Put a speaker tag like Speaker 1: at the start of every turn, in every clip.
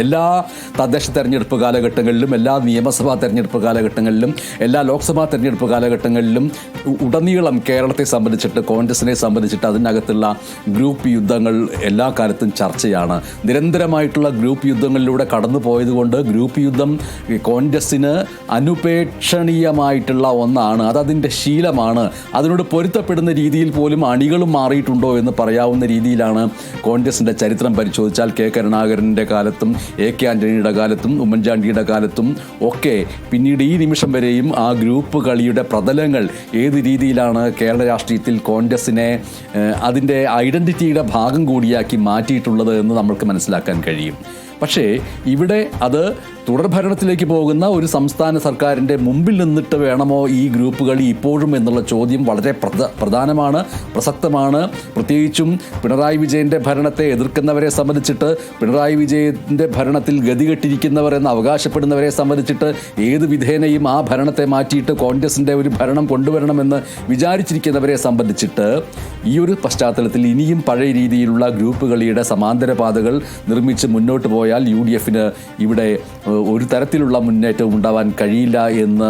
Speaker 1: എല്ലാ തദ്ദേശ തെരഞ്ഞെടുപ്പ് കാലഘട്ടങ്ങളിലും, എല്ലാ നിയമസഭാ തെരഞ്ഞെടുപ്പ് കാലഘട്ടങ്ങളിലും, എല്ലാ ലോക്സഭാ തെരഞ്ഞെടുപ്പ് കാലഘട്ടങ്ങളിലും ഉടനീളം കേരളത്തെ സംബന്ധിച്ചിട്ട്, കോൺഗ്രസിനെ സംബന്ധിച്ചിട്ട് അതിനകത്തുള്ള ഗ്രൂപ്പ് യുദ്ധങ്ങൾ എല്ലാ കാലത്തും ചർച്ചയാണ്. നിരന്തരമായിട്ടുള്ള ഗ്രൂപ്പ് യുദ്ധങ്ങളിലൂടെ കടന്നു പോയതുകൊണ്ട് ഗ്രൂപ്പ് യുദ്ധം കോൺഗ്രസിന് അനുപേക്ഷണീയമായിട്ടുള്ള ഒന്നാണ്. അതതിൻ്റെ ശീലമാണ്. അതിനോട് പൊരുത്തപ്പെടുന്ന രീതിയിൽ പോലും അണികളും മാറിയിട്ടുണ്ടോ എന്ന് പറയാവുന്ന രീതിയിലാണ് കോൺഗ്രസിൻ്റെ ചരിത്രം പരിശോധിച്ചാൽ കെ കരുണാകരൻ്റെ കാലത്തും AK ആൻ്റണിയുടെ കാലത്തും ഉമ്മൻചാണ്ടിയുടെ കാലത്തും ഒക്കെ പിന്നീട് ഈ നിമിഷം വരെയും ആ ഗ്രൂപ്പ് കളിയുടെ പ്രതലങ്ങൾ ഏത് രീതിയിലാണ് കേരള രാഷ്ട്രീയത്തിൽ കോൺഗ്രസിനെ അതിൻ്റെ ഐഡൻറ്റിറ്റിയുടെ ഭാഗം കൂടിയാക്കി മാറ്റിയിട്ടുള്ളത് എന്ന് നമ്മൾക്ക് മനസ്സിലാക്കാൻ കഴിയും. പക്ഷേ ഇവിടെ അത് തുടർഭരണത്തിലേക്ക് പോകുന്ന ഒരു സംസ്ഥാന സർക്കാരിൻ്റെ മുമ്പിൽ നിന്നിട്ട് വേണമോ ഈ ഗ്രൂപ്പ് കളി ഇപ്പോഴും എന്നുള്ള ചോദ്യം വളരെ പ്രധാനമാണ്, പ്രസക്തമാണ്. പ്രത്യേകിച്ചും പിണറായി വിജയൻ്റെ ഭരണത്തെ എതിർക്കുന്നവരെ സംബന്ധിച്ചിട്ട്, പിണറായി വിജയൻ്റെ ഭരണത്തിൽ ഗതികെട്ടിരിക്കുന്നവർ എന്ന് അവകാശപ്പെടുന്നവരെ സംബന്ധിച്ചിട്ട് ഏത് വിധേനയും ആ ഭരണത്തെ മാറ്റിയിട്ട് കോൺഗ്രസിൻ്റെ ഒരു ഭരണം കൊണ്ടുവരണമെന്ന് വിചാരിച്ചിരിക്കുന്നവരെ സംബന്ധിച്ചിട്ട് ഈ ഒരു പശ്ചാത്തലത്തിൽ ഇനിയും പഴയ രീതിയിലുള്ള ഗ്രൂപ്പ് കളിയുടെ സമാന്തര പാതകൾ നിർമ്മിച്ച് മുന്നോട്ട് പോയാൽ UDFന് ഇവിടെ ഒരു തരത്തിലുള്ള മുന്നേറ്റവും ഉണ്ടാവാൻ കഴിയില്ല എന്ന്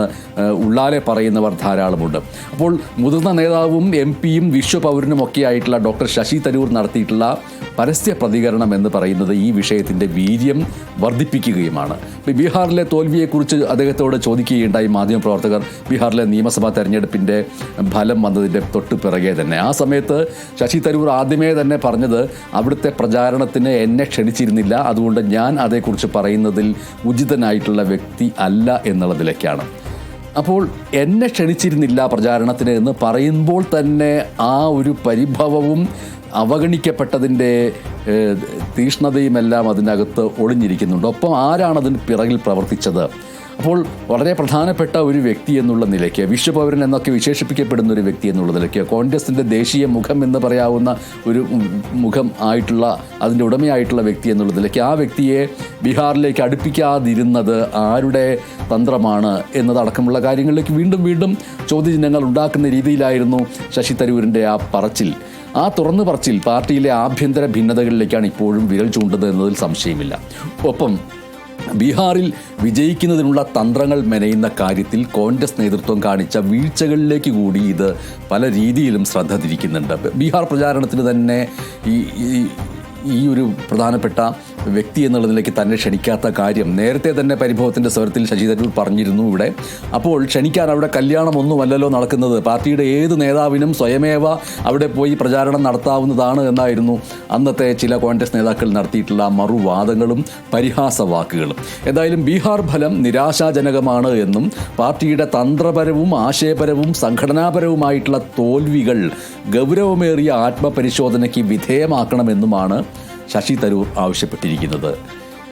Speaker 1: ഉള്ളാലെ പറയുന്നവർ ധാരാളമുണ്ട്. അപ്പോൾ മുതിർന്ന നേതാവും MP-യും വിശ്വപൗരനുമൊക്കെ ആയിട്ടുള്ള ഡോക്ടർ ശശി തരൂർ നടത്തിയിട്ടുള്ള പരസ്യ പ്രതികരണം എന്ന് പറയുന്നത് ഈ വിഷയത്തിൻ്റെ വീര്യം വർദ്ധിപ്പിക്കുകയുമാണ്. ബീഹാറിലെ തോൽവിയെക്കുറിച്ച് അദ്ദേഹത്തോട് ചോദിക്കുകയുണ്ടായി മാധ്യമപ്രവർത്തകർ. ബീഹാറിലെ നിയമസഭാ തെരഞ്ഞെടുപ്പിൻ്റെ ഫലം വന്നതിൻ്റെ തൊട്ട് പിറകെ തന്നെ ആ സമയത്ത് ശശി തരൂർ ആദ്യമേ തന്നെ പറഞ്ഞത് അവിടുത്തെ പ്രചാരണത്തിന് എന്നെ ക്ഷണിച്ചിരുന്നില്ല, അതുകൊണ്ട് ഞാൻ അതേക്കുറിച്ച് പറയുന്നതിൽ ഉചിതനായിട്ടുള്ള വ്യക്തി അല്ല എന്നുള്ളതിലേക്കാണ്. അപ്പോൾ എന്നെ ക്ഷണിച്ചിരുന്നില്ല പ്രചാരണത്തിന് എന്ന് പറയുമ്പോൾ തന്നെ ആ ഒരു പരിഭവവും അവഗണിക്കപ്പെട്ടതിൻ്റെ തീഷ്ണതയുമെല്ലാം അതിനകത്ത് ഒളിഞ്ഞിരിക്കുന്നുണ്ട്. ഒപ്പം ആരാണതിന് പിറകിൽ പ്രവർത്തിച്ചത്? അപ്പോൾ വളരെ പ്രധാനപ്പെട്ട ഒരു വ്യക്തി എന്നുള്ള നിലയ്ക്ക്, വിശ്വപൗരൻ എന്നൊക്കെ വിശേഷിപ്പിക്കപ്പെടുന്ന ഒരു വ്യക്തി എന്നുള്ള നിലയ്ക്ക്, കോൺഗ്രസിൻ്റെ ദേശീയ മുഖം എന്ന് പറയാവുന്ന ഒരു മുഖം ആയിട്ടുള്ള, അതിൻ്റെ ഉടമയായിട്ടുള്ള വ്യക്തി എന്നുള്ള നിലയ്ക്ക് ആ വ്യക്തിയെ ബീഹാറിലേക്ക് അടുപ്പിക്കാതിരുന്നത് ആരുടെ തന്ത്രമാണ് എന്നതടക്കമുള്ള കാര്യങ്ങളിലേക്ക് വീണ്ടും വീണ്ടും ചോദ്യചിഹ്നങ്ങൾ ഉണ്ടാക്കുന്ന രീതിയിലായിരുന്നു ശശി തരൂരിൻ്റെ ആ പറച്ചിൽ. ആ തുറന്നു പറച്ചിൽ പാർട്ടിയിലെ ആഭ്യന്തര ഭിന്നതകളിലേക്കാണ് ഇപ്പോഴും വിരൽ ചൂണ്ടുന്നത് എന്നതിൽ സംശയമില്ല. ഒപ്പം ബീഹാറിൽ വിജയിക്കുന്നതിനുള്ള തന്ത്രങ്ങൾ മെനയുന്ന കാര്യത്തിൽ കോൺഗ്രസ് നേതൃത്വം കാണിച്ച വീഴ്ചകളിലേക്ക് കൂടി ഇത് പല രീതിയിലും ശ്രദ്ധ തിരിക്കുന്നുണ്ട്. ബീഹാർ പ്രചാരണത്തിന് തന്നെ ഈ ഒരു പ്രധാനപ്പെട്ട വ്യക്തി എന്നുള്ളതിലേക്ക് തന്നെ ക്ഷണിക്കാത്ത കാര്യം നേരത്തെ തന്നെ പരിഭവത്തിൻ്റെ സ്വരത്തിൽ ശശി തരൂർ പറഞ്ഞിരുന്നു ഇവിടെ. അപ്പോൾ ക്ഷണിക്കാൻ അവിടെ കല്യാണമൊന്നുമല്ലല്ലോ നടക്കുന്നത്, പാർട്ടിയുടെ ഏത് നേതാവിനും സ്വയമേവ അവിടെ പോയി പ്രചാരണം നടത്താവുന്നതാണ് എന്നായിരുന്നു അന്നത്തെ ചില കോൺഗ്രസ് നേതാക്കൾ നടത്തിയിട്ടുള്ള മറുവാദങ്ങളും പരിഹാസവാക്കുകളും. എന്തായാലും ബീഹാർ ഫലം നിരാശാജനകമാണ് എന്നും പാർട്ടിയുടെ തന്ത്രപരവും ആശയപരവും സംഘടനാപരവുമായിട്ടുള്ള തോൽവികൾ ഗൗരവമേറിയ ആത്മപരിശോധനയ്ക്ക് വിധേയമാക്കണമെന്നുമാണ് ശശി തരൂർ ആവശ്യപ്പെട്ടിരിക്കുന്നത്.